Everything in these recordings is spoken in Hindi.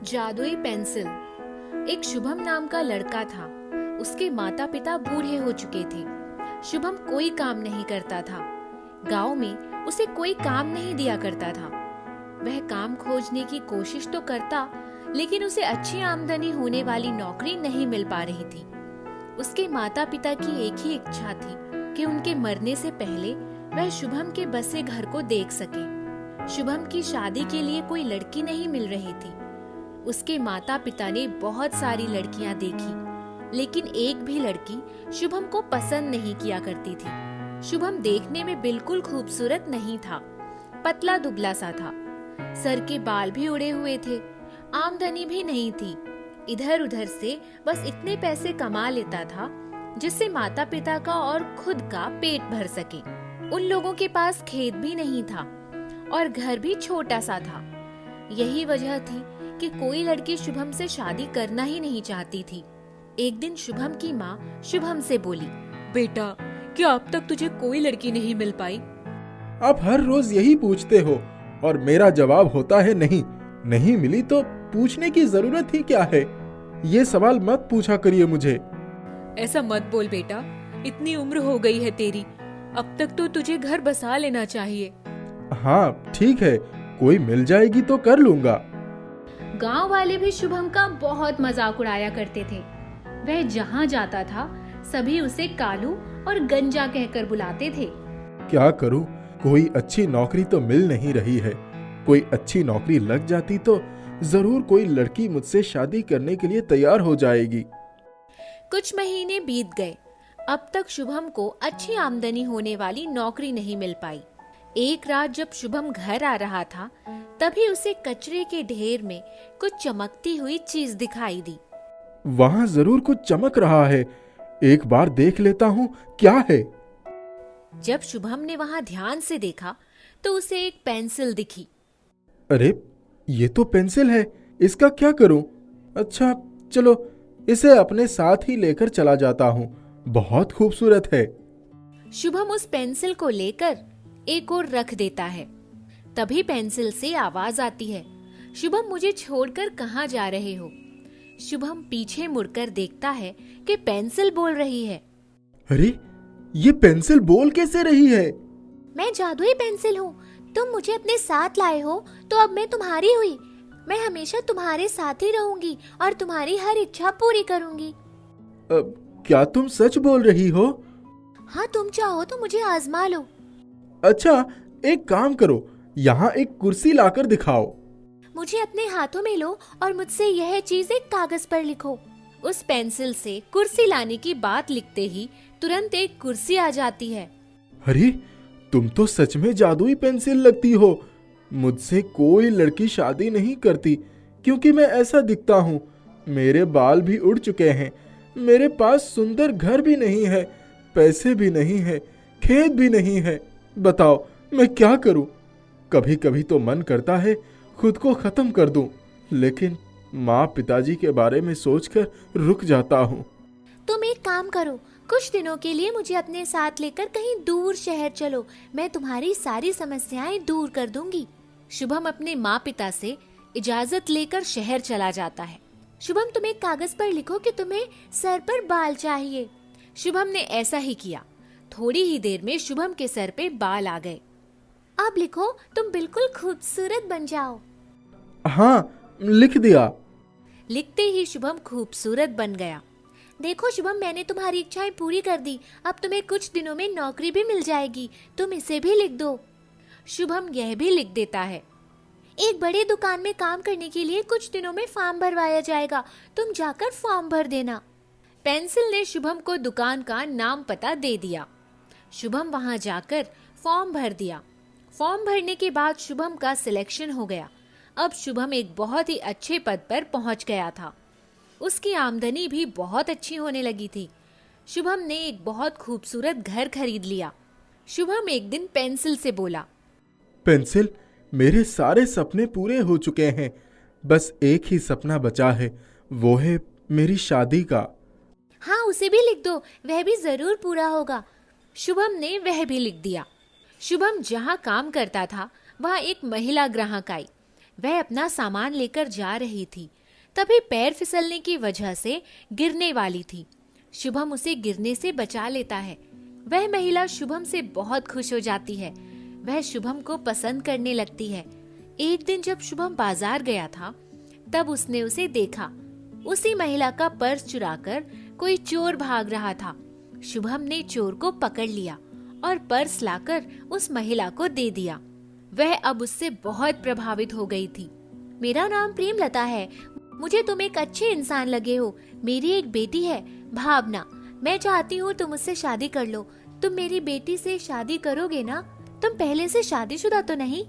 जादुई पेंसिल। एक शुभम नाम का लड़का था। उसके माता पिता बूढ़े हो चुके थे। शुभम कोई काम नहीं करता था। गांव में उसे कोई काम नहीं दिया करता था। वह काम खोजने की कोशिश तो करता, लेकिन उसे अच्छी आमदनी होने वाली नौकरी नहीं मिल पा रही थी। उसके माता पिता की एक ही इच्छा थी कि उनके मरने से पहले वह शुभम के बसे घर को देख सके। शुभम की शादी के लिए कोई लड़की नहीं मिल रही थी। उसके माता पिता ने बहुत सारी लड़कियां देखी, लेकिन एक भी लड़की शुभम को पसंद नहीं किया करती थी। शुभम देखने में बिल्कुल खूबसूरत नहीं था, पतला दुबला सा था। सर के बाल भी उड़े हुए थे। आमदनी भी नहीं थी। इधर उधर से बस इतने पैसे कमा लेता था जिससे माता पिता का और खुद का पेट भर सके। उन लोगों के पास खेत भी नहीं था और घर भी छोटा सा था। यही वजह थी कि कोई लड़की शुभम से शादी करना ही नहीं चाहती थी। एक दिन शुभम की माँ शुभम से बोली, बेटा, क्या अब तक तुझे कोई लड़की नहीं मिल पाई? आप हर रोज यही पूछते हो और मेरा जवाब होता है नहीं। नहीं मिली तो पूछने की जरूरत ही क्या है? ये सवाल मत पूछा करिए मुझे। ऐसा मत बोल बेटा, इतनी उम्र हो गई है तेरी, अब तक तो तुझे घर बसा लेना चाहिए। हाँ ठीक है, कोई मिल जाएगी तो कर लूंगा। गांव वाले भी शुभम का बहुत मजाक उड़ाया करते थे। वह जहाँ जाता था सभी उसे कालू और गंजा कहकर बुलाते थे। क्या करूं, कोई अच्छी नौकरी तो मिल नहीं रही है। कोई अच्छी नौकरी लग जाती तो जरूर कोई लड़की मुझसे शादी करने के लिए तैयार हो जाएगी। कुछ महीने बीत गए। अब तक शुभम को अच्छी आमदनी होने वाली नौकरी नहीं मिल पाई। एक रात जब शुभम घर आ रहा था, तभी उसे कचरे के ढेर में कुछ चमकती हुई चीज दिखाई दी। वहाँ जरूर कुछ चमक रहा है, एक बार देख लेता हूँ क्या है। जब शुभम ने वहां ध्यान से देखा तो उसे एक पेंसिल दिखी। अरे ये तो पेंसिल है, इसका क्या करूं? अच्छा चलो, इसे अपने साथ ही लेकर चला जाता हूँ। बहुत खूबसूरत है। शुभम उस पेंसिल को लेकर एक और रख देता है। तभी पेंसिल से आवाज आती है, शुभम मुझे छोड़कर कहाँ जा रहे हो? शुभम पीछे मुड़कर देखता है कि पेंसिल बोल रही है। अरे ये पेंसिल बोल कैसे रही है? मैं जादुई पेंसिल हूँ। तुम मुझे अपने साथ लाए हो तो अब मैं तुम्हारी हुई। मैं हमेशा तुम्हारे साथ ही रहूंगी और तुम्हारी हर इच्छा पूरी करूंगी। क्या तुम सच बोल रही हो? हाँ, तुम चाहो तो मुझे आजमा लो। अच्छा एक काम करो, यहाँ एक कुर्सी लाकर दिखाओ। मुझे अपने हाथों में लो और मुझसे यह चीज एक कागज पर लिखो। उस पेंसिल से कुर्सी लाने की बात लिखते ही तुरंत एक कुर्सी आ जाती है। अरे तुम तो सच में जादुई पेंसिल लगती हो। मुझसे कोई लड़की शादी नहीं करती क्योंकि मैं ऐसा दिखता हूँ। मेरे बाल भी उड़ चुके हैं, मेरे पास सुंदर घर भी नहीं है, पैसे भी नहीं है, खेत भी नहीं है। बताओ मैं क्या करूं? कभी कभी तो मन करता है खुद को खत्म कर दूं, लेकिन माँ पिताजी के बारे में सोचकर रुक जाता हूँ। तुम एक काम करो, कुछ दिनों के लिए मुझे अपने साथ लेकर कहीं दूर शहर चलो। मैं तुम्हारी सारी समस्याएं दूर कर दूंगी। शुभम अपने माँ पिता से इजाजत लेकर शहर चला जाता है। शुभम तुम एक कागज पर लिखो कि तुम्हें सर पर बाल चाहिए। शुभम ने ऐसा ही किया। थोड़ी ही देर में शुभम के सर पे बाल आ गए। अब लिखो, तुम बिल्कुल खूबसूरत बन जाओ। हाँ लिख दिया। लिखते ही शुभम खूबसूरत बन गया। देखो शुभम, मैंने तुम्हारी इच्छाएं पूरी कर दी। अब तुम्हें कुछ दिनों में नौकरी भी मिल जाएगी। तुम इसे भी लिख दो। शुभम यह भी लिख देता है। एक बड़ी दुकान में काम करने के लिए कुछ दिनों में फॉर्म भरवाया जाएगा। तुम जाकर फॉर्म भर देना। पेंसिल ने शुभम को दुकान का नाम पता दे दिया। शुभम वहां जाकर फॉर्म भर दिया। फॉर्म भरने के बाद शुभम का सिलेक्शन हो गया। अब शुभम एक बहुत ही अच्छे पद पर पहुंच गया था। उसकी आमदनी भी बहुत अच्छी होने लगी थी। शुभम ने एक बहुत खूबसूरत घर खरीद लिया। शुभम एक दिन पेंसिल से बोला, पेंसिल, मेरे सारे सपने पूरे हो चुके हैं, बस एक ही सपना बचा है, वो है मेरी शादी का। हाँ, उसे भी लिख दो, वह भी जरूर पूरा होगा। शुभम ने वह भी लिख दिया। शुभम जहाँ काम करता था वहाँ एक महिला ग्राहक आई। वह अपना सामान लेकर जा रही थी, तभी पैर फिसलने की वजह से गिरने वाली थी। शुभम उसे गिरने से बचा लेता है। वह महिला शुभम से बहुत खुश हो जाती है। वह शुभम को पसंद करने लगती है। एक दिन जब शुभम बाजार गया था, तब उसने उसे देखा। उसी महिला का पर्स चुराकर कोई चोर भाग रहा था। शुभम ने चोर को पकड़ लिया और पर्स लाकर उस महिला को दे दिया। वह अब उससे बहुत प्रभावित हो गई थी। मेरा नाम प्रेमलता है, मुझे तुम एक अच्छे इंसान लगे हो। मेरी एक बेटी है, भावना। मैं चाहती हूँ तुम उससे शादी कर लो। तुम मेरी बेटी से शादी करोगे ना? तुम पहले से शादीशुदा तो नहीं?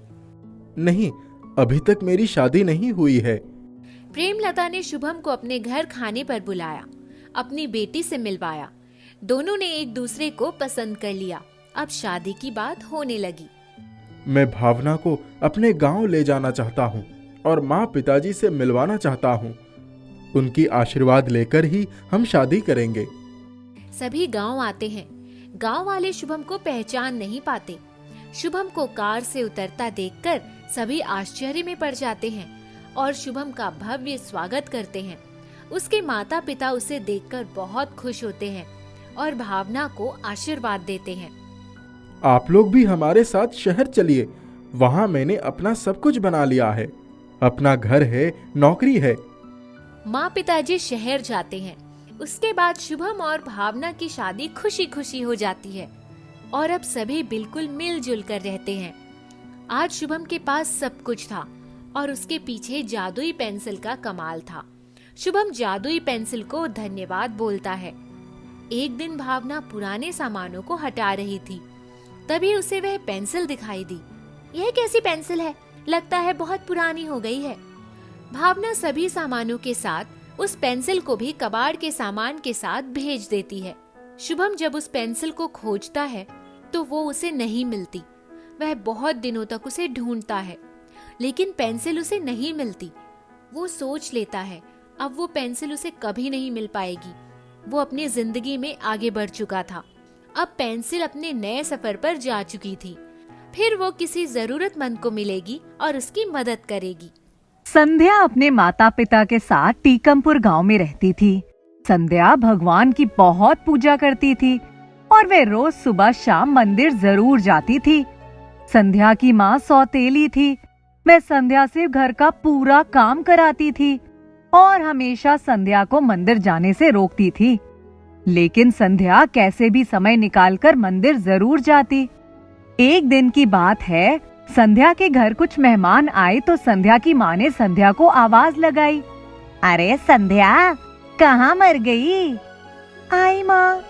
नहीं, अभी तक मेरी शादी नहीं हुई है। प्रेमलता ने शुभम को अपने घर खाने पर बुलाया, अपनी बेटी से मिलवाया। दोनों ने एक दूसरे को पसंद कर लिया। अब शादी की बात होने लगी। मैं भावना को अपने गांव ले जाना चाहता हूं और माँ पिताजी से मिलवाना चाहता हूं। उनकी आशीर्वाद लेकर ही हम शादी करेंगे। सभी गांव आते हैं। गांव वाले शुभम को पहचान नहीं पाते। शुभम को कार से उतरता देखकर सभी आश्चर्य में पड़ जाते हैं और शुभम का भव्य स्वागत करते हैं। उसके माता पिता उसे देखकर बहुत खुश होते हैं और भावना को आशीर्वाद देते हैं। आप लोग भी हमारे साथ शहर चलिए। वहां मैंने अपना सब कुछ बना लिया है। अपना घर है, नौकरी है। माँ पिताजी शहर जाते हैं। उसके बाद शुभम और भावना की शादी खुशी खुशी हो जाती है और अब सभी बिल्कुल मिलजुल कर रहते हैं। आज शुभम के पास सब कुछ था और उसके पीछे जादुई पेंसिल का कमाल था। शुभम जादुई पेंसिल को धन्यवाद बोलता है। एक दिन भावना पुराने सामानों को हटा रही थी, तभी उसे वह पेंसिल दिखाई दी। यह कैसी पेंसिल है? लगता है बहुत पुरानी हो गई है। भावना सभी सामानों के साथ उस पेंसिल को भी कबाड़ के सामान के साथ भेज देती है। शुभम जब उस पेंसिल को खोजता है तो वो उसे नहीं मिलती। वह बहुत दिनों तक उसे ढूंढता है, लेकिन पेंसिल उसे नहीं मिलती। वो सोच लेता है अब वो पेंसिल उसे कभी नहीं मिल पाएगी। वो अपनी जिंदगी में आगे बढ़ चुका था। अब पेंसिल अपने नए सफर पर जा चुकी थी। फिर वो किसी जरूरतमंद को मिलेगी और उसकी मदद करेगी। संध्या अपने माता पिता के साथ टीकमपुर गांव में रहती थी। संध्या भगवान की बहुत पूजा करती थी और वे रोज सुबह शाम मंदिर जरूर जाती थी। संध्या की माँ सौतेली थी। वह संध्या से घर का पूरा काम कराती थी और हमेशा संध्या को मंदिर जाने से रोकती थी। लेकिन संध्या कैसे भी समय निकालकर मंदिर जरूर जाती। एक दिन की बात है, संध्या के घर कुछ मेहमान आए तो संध्या की माँ ने संध्या को आवाज लगाई। अरे संध्या, कहाँ मर गई? आई माँ,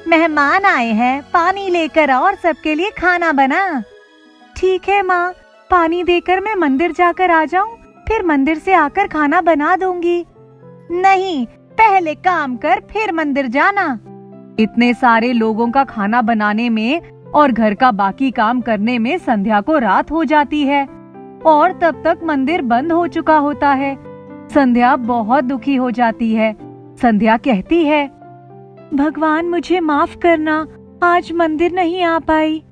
मेहमान आए हैं, पानी लेकर और सबके लिए खाना बना। ठीक है माँ, पानी देकर मैं मंदिर जाकर आ जाऊँ, फिर मंदिर से आकर खाना बना दूंगी। नहीं, पहले काम कर फिर मंदिर जाना। इतने सारे लोगों का खाना बनाने में और घर का बाकी काम करने में संध्या को रात हो जाती है और तब तक मंदिर बंद हो चुका होता है। संध्या बहुत दुखी हो जाती है। संध्या कहती है, भगवान मुझे माफ करना, आज मंदिर नहीं आ पाई।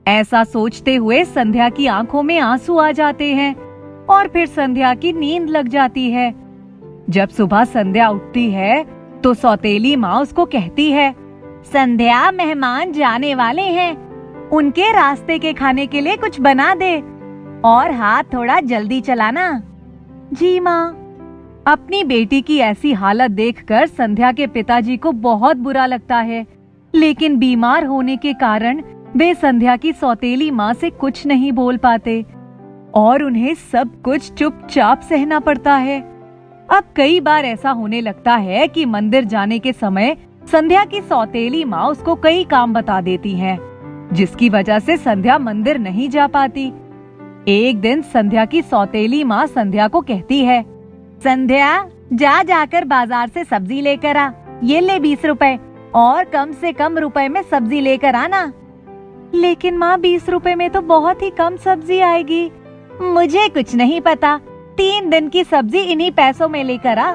ऐसा सोचते हुए संध्या की आंखों में आंसू आ जाते हैं और फिर संध्या की नींद लग जाती है। जब सुबह संध्या उठती है तो सौतेली माँ उसको कहती है, संध्या, मेहमान जाने वाले हैं, उनके रास्ते के खाने के लिए कुछ बना दे और हाथ थोड़ा जल्दी चलाना। जी माँ। अपनी बेटी की ऐसी हालत देखकर संध्या के पिताजी को बहुत बुरा लगता है, लेकिन बीमार होने के कारण वे संध्या की सौतेली माँ से कुछ नहीं बोल पाते और उन्हें सब कुछ चुपचाप सहना पड़ता है। अब कई बार ऐसा होने लगता है कि मंदिर जाने के समय संध्या की सौतेली माँ उसको कई काम बता देती हैं, जिसकी वजह से संध्या मंदिर नहीं जा पाती। एक दिन संध्या की सौतेली माँ संध्या को कहती है, संध्या, जाकर बाजार से सब्जी लेकर आ, ये ले 20 रुपए और कम से कम रुपए में सब्जी लेकर आना। लेकिन माँ, 20 रुपए में तो बहुत ही कम सब्जी आएगी। मुझे कुछ नहीं पता, 3 दिन की सब्जी इन्हीं पैसों में लेकर आ।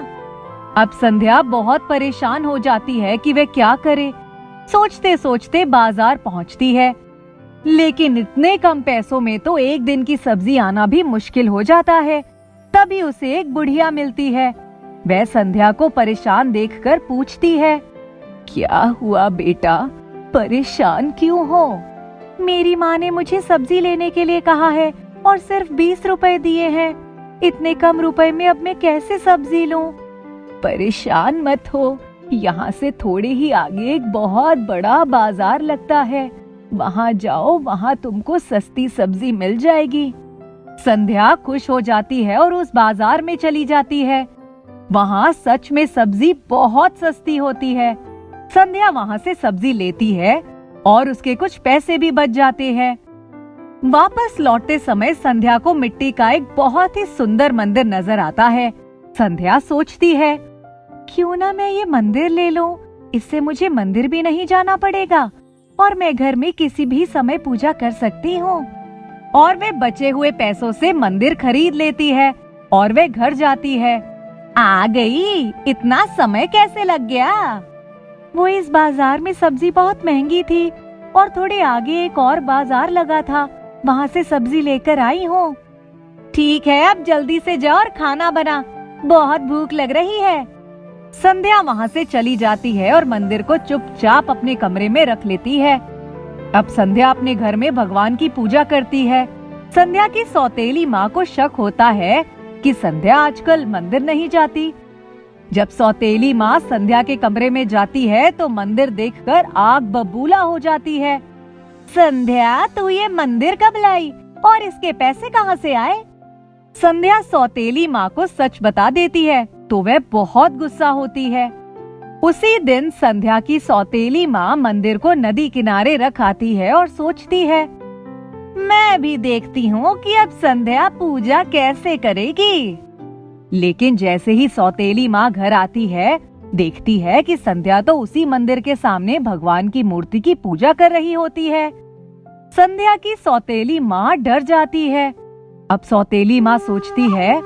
अब संध्या बहुत परेशान हो जाती है कि वे क्या करे। सोचते सोचते बाजार पहुंचती है। लेकिन इतने कम पैसों में तो एक दिन की सब्जी आना भी मुश्किल हो जाता है। तभी उसे एक बुढ़िया मिलती है। वह संध्या को परेशान देखकर पूछती है, क्या हुआ बेटा, परेशान क्यों हो? मेरी माँ ने मुझे सब्जी लेने के लिए कहा है और सिर्फ 20 रुपए दिए हैं। इतने कम रुपए में अब मैं कैसे सब्जी लूं? परेशान मत हो, यहाँ से थोड़े ही आगे एक बहुत बड़ा बाजार लगता है, वहाँ जाओ, वहाँ तुमको सस्ती सब्जी मिल जाएगी। संध्या खुश हो जाती है और उस बाजार में चली जाती है। वहाँ सच में सब्जी बहुत सस्ती होती है। संध्या वहाँ से सब्जी लेती है और उसके कुछ पैसे भी बच जाते हैं। वापस लौटते समय संध्या को मिट्टी का एक बहुत ही सुंदर मंदिर नजर आता है। संध्या सोचती है, क्यों ना मैं ये मंदिर ले लूं, इससे मुझे मंदिर भी नहीं जाना पड़ेगा और मैं घर में किसी भी समय पूजा कर सकती हूँ। और वे बचे हुए पैसों से मंदिर खरीद लेती है और वे घर जाती है। आ गई, इतना समय कैसे लग गया? वो इस बाजार में सब्जी बहुत महंगी थी और थोड़े आगे एक और बाजार लगा था, वहाँ से सब्जी लेकर आई हूँ। ठीक है, अब जल्दी से जा और खाना बना, बहुत भूख लग रही है। संध्या वहाँ से चली जाती है और मंदिर को चुपचाप अपने कमरे में रख लेती है। अब संध्या अपने घर में भगवान की पूजा करती है। संध्या की सौतेली माँ को शक होता है कि संध्या आजकल मंदिर नहीं जाती। जब सौतेली माँ संध्या के कमरे में जाती है तो मंदिर देखकर आग बबूला हो जाती है। संध्या, तू ये मंदिर कब लाई और इसके पैसे कहाँ से आए? संध्या सौतेली माँ को सच बता देती है तो वह बहुत गुस्सा होती है। उसी दिन संध्या की सौतेली माँ मंदिर को नदी किनारे रख आती है और सोचती है, मैं भी देखती हूँ कि अब संध्या पूजा कैसे करेगी। लेकिन जैसे ही सौतेली माँ घर आती है, देखती है कि संध्या तो उसी मंदिर के सामने भगवान की मूर्ति की पूजा कर रही होती है। संध्या की सौतेली माँ डर जाती है। अब सौतेली माँ सोचती है,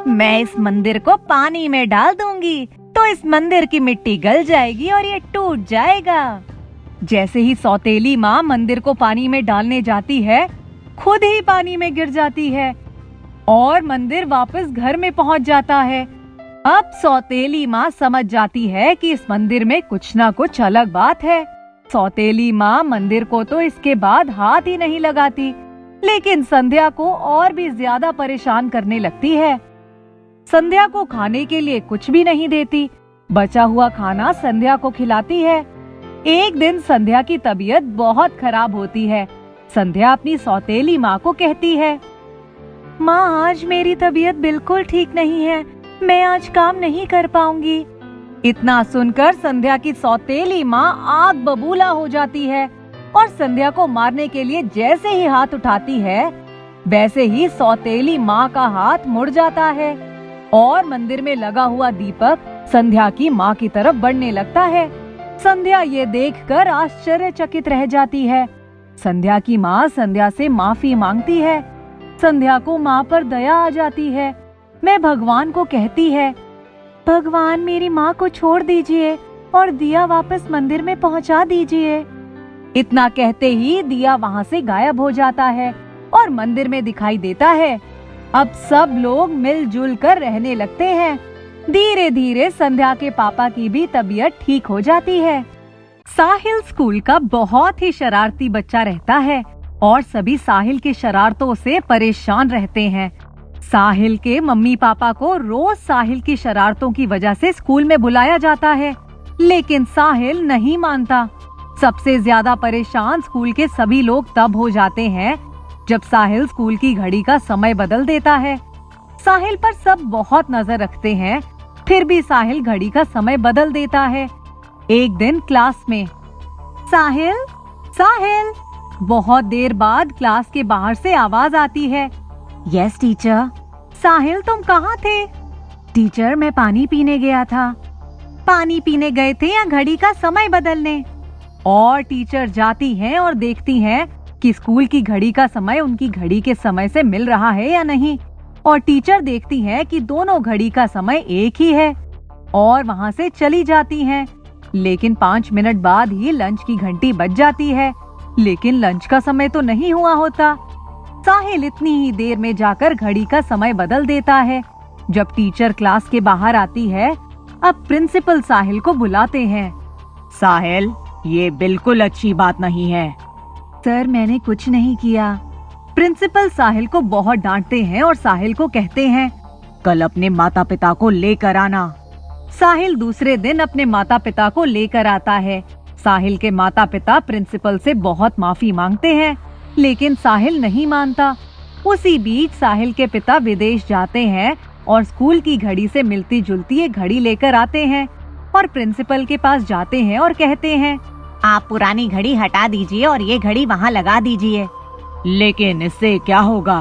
मैं इस मंदिर को पानी में डाल दूंगी तो इस मंदिर की मिट्टी गल जाएगी और ये टूट जाएगा। जैसे ही सौतेली माँ मंदिर को पानी में डालने जाती है, खुद ही पानी में गिर जाती है और मंदिर वापस घर में पहुँच जाता है। अब सौतेली माँ समझ जाती है कि इस मंदिर में कुछ ना कुछ अलग बात है। सौतेली माँ मंदिर को तो इसके बाद हाथ ही नहीं लगाती, लेकिन संध्या को और भी ज्यादा परेशान करने लगती है। संध्या को खाने के लिए कुछ भी नहीं देती, बचा हुआ खाना संध्या को खिलाती है। एक दिन संध्या की तबीयत बहुत खराब होती है। संध्या अपनी सौतेली माँ को कहती है, माँ, आज मेरी तबीयत बिल्कुल ठीक नहीं है, मैं आज काम नहीं कर पाऊंगी। इतना सुनकर संध्या की सौतेली माँ आग बबूला हो जाती है और संध्या को मारने के लिए जैसे ही हाथ उठाती है, वैसे ही सौतेली माँ का हाथ मुड़ जाता है और मंदिर में लगा हुआ दीपक संध्या की माँ की तरफ बढ़ने लगता है। संध्या ये देखकर आश्चर्यचकित रह जाती है। संध्या की माँ संध्या से माफी मांगती है। संध्या को माँ पर दया आ जाती है। मैं भगवान को कहती है, भगवान, मेरी माँ को छोड़ दीजिए और दिया वापस मंदिर में पहुँचा दीजिए। इतना कहते ही दिया वहाँ से गायब हो जाता है और मंदिर में दिखाई देता है। अब सब लोग मिलजुल कर रहने लगते हैं। धीरे धीरे संध्या के पापा की भी तबीयत ठीक हो जाती है। साहिल स्कूल का बहुत ही शरारती बच्चा रहता है और सभी साहिल की शरारतों से परेशान रहते हैं। साहिल के मम्मी पापा को रोज साहिल की शरारतों की वजह से स्कूल में बुलाया जाता है, लेकिन साहिल नहीं मानता। सबसे ज्यादा परेशान स्कूल के सभी लोग तब हो जाते हैं जब साहिल स्कूल की घड़ी का समय बदल देता है। साहिल पर सब बहुत नजर रखते हैं, फिर भी साहिल घड़ी का समय बदल देता है। एक दिन क्लास में, साहिल, साहिल, बहुत देर बाद क्लास के बाहर से आवाज आती है। Yes teacher. साहिल, तुम कहाँ थे? टीचर, मैं पानी पीने गया था। पानी पीने गए थे या घड़ी का समय बदलने? और टीचर जाती हैं और देखती हैं कि स्कूल की घड़ी का समय उनकी घड़ी के समय से मिल रहा है या नहीं। और टीचर देखती हैं कि दोनों घड़ी का समय एक ही है और वहाँ से चली जाती हैं। लेकिन 5 मिनट बाद ही लंच की घंटी बज जाती है लेकिन लंच का समय तो नहीं हुआ होता। साहिल इतनी ही देर में जाकर घड़ी का समय बदल देता है। जब टीचर क्लास के बाहर आती है, अब प्रिंसिपल साहिल को बुलाते हैं। साहिल, ये बिल्कुल अच्छी बात नहीं है। सर, मैंने कुछ नहीं किया। प्रिंसिपल साहिल को बहुत डांटते हैं और साहिल को कहते हैं, कल अपने माता पिता को लेकर आना। साहिल दूसरे दिन अपने माता पिता को लेकर आता है। साहिल के माता पिता प्रिंसिपल से बहुत माफी मांगते हैं, लेकिन साहिल नहीं मानता। उसी बीच साहिल के पिता विदेश जाते हैं और स्कूल की घड़ी से मिलती जुलती एक घड़ी लेकर आते हैं और प्रिंसिपल के पास जाते हैं और कहते हैं, आप पुरानी घड़ी हटा दीजिए और ये घड़ी वहाँ लगा दीजिए। लेकिन इससे क्या होगा?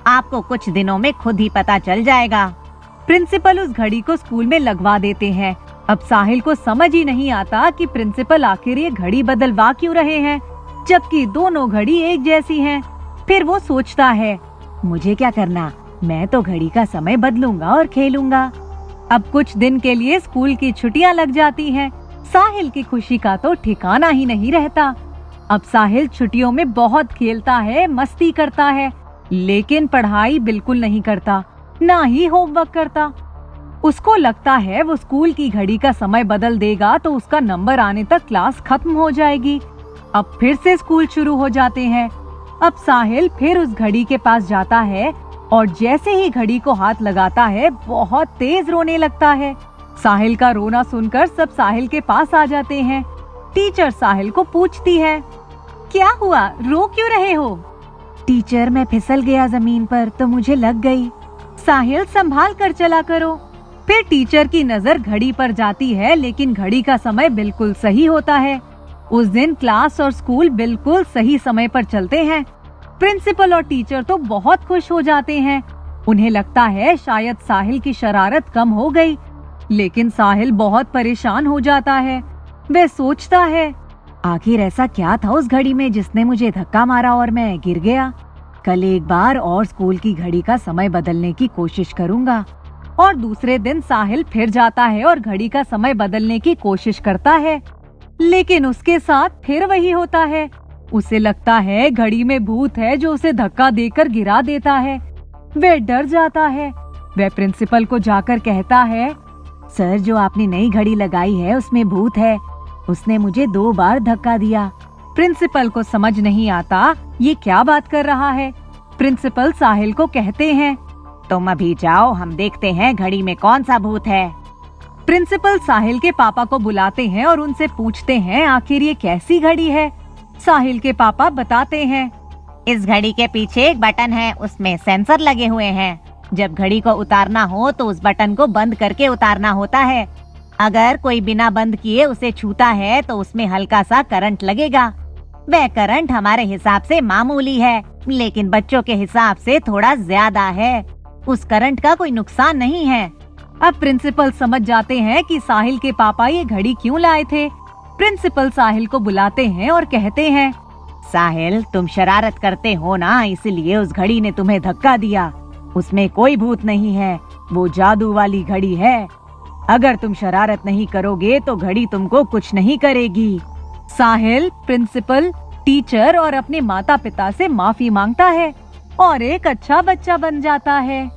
आपको कुछ दिनों में खुद ही पता चल जाएगा। प्रिंसिपल उस घड़ी को स्कूल में लगवा देते हैं। अब साहिल को समझ ही नहीं आता कि प्रिंसिपल आखिर ये घड़ी बदलवा क्यों रहे हैं, जबकि दोनों घड़ी एक जैसी हैं। फिर वो सोचता है, मुझे क्या करना, मैं तो घड़ी का समय बदलूंगा और खेलूंगा। अब कुछ दिन के लिए स्कूल की छुट्टियां लग जाती हैं। साहिल की खुशी का तो ठिकाना ही नहीं रहता। अब साहिल छुट्टियों में बहुत खेलता है, मस्ती करता है, लेकिन पढ़ाई बिल्कुल नहीं करता, ना ही होमवर्क करता। उसको लगता है वो स्कूल की घड़ी का समय बदल देगा तो उसका नंबर आने तक क्लास खत्म हो जाएगी। अब फिर से स्कूल शुरू हो जाते हैं। अब साहिल फिर उस घड़ी के पास जाता है और जैसे ही घड़ी को हाथ लगाता है, बहुत तेज रोने लगता है। साहिल का रोना सुनकर सब साहिल के पास आ जाते हैं। टीचर साहिल को पूछती है, क्या हुआ, रो क्यों रहे हो? टीचर, मैं फिसल गया जमीन पर तो मुझे लग गई। साहिल, संभाल कर चला करो। फिर टीचर की नजर घड़ी पर जाती है, लेकिन घड़ी का समय बिल्कुल सही होता है। उस दिन क्लास और स्कूल बिल्कुल सही समय पर चलते हैं। प्रिंसिपल और टीचर तो बहुत खुश हो जाते हैं। उन्हें लगता है शायद साहिल की शरारत कम हो गई, लेकिन साहिल बहुत परेशान हो जाता है। वह सोचता है, आखिर ऐसा क्या था उस घड़ी में जिसने मुझे धक्का मारा और मैं गिर गया। कल एक बार और स्कूल की घड़ी का समय बदलने की कोशिश करूंगा। और दूसरे दिन साहिल फिर जाता है और घड़ी का समय बदलने की कोशिश करता है, लेकिन उसके साथ फिर वही होता है। उसे लगता है घड़ी में भूत है जो उसे धक्का देकर गिरा देता है। वह डर जाता है। वह प्रिंसिपल को जाकर कहता है, सर, जो आपने नई घड़ी लगाई है उसमें भूत है। उसने मुझे 2 बार धक्का दिया। प्रिंसिपल को समझ नहीं आता ये क्या बात कर रहा है। प्रिंसिपल साहिल को कहते हैं, तुम अभी जाओ, हम देखते हैं घड़ी में कौन सा भूत है। प्रिंसिपल साहिल के पापा को बुलाते हैं और उनसे पूछते हैं, आखिर ये कैसी घड़ी है? साहिल के पापा बताते हैं, इस घड़ी के पीछे एक बटन है, उसमें सेंसर लगे हुए हैं। जब घड़ी को उतारना हो तो उस बटन को बंद करके उतारना होता है। अगर कोई बिना बंद किए उसे छूता है तो उसमें हल्का सा करंट लगेगा। वह करंट हमारे हिसाब से मामूली है, लेकिन बच्चों के हिसाब से थोड़ा ज्यादा है। उस करंट का कोई नुकसान नहीं है। अब प्रिंसिपल समझ जाते हैं कि साहिल के पापा ये घड़ी क्यों लाए थे। प्रिंसिपल साहिल को बुलाते हैं और कहते हैं, साहिल, तुम शरारत करते हो ना, इसलिए उस घड़ी ने तुम्हें धक्का दिया। उसमें कोई भूत नहीं है, वो जादू वाली घड़ी है। अगर तुम शरारत नहीं करोगे तो घड़ी तुमको कुछ नहीं करेगी। साहिल प्रिंसिपल, टीचर और अपने माता पिता से माफी मांगता है और एक अच्छा बच्चा बन जाता है।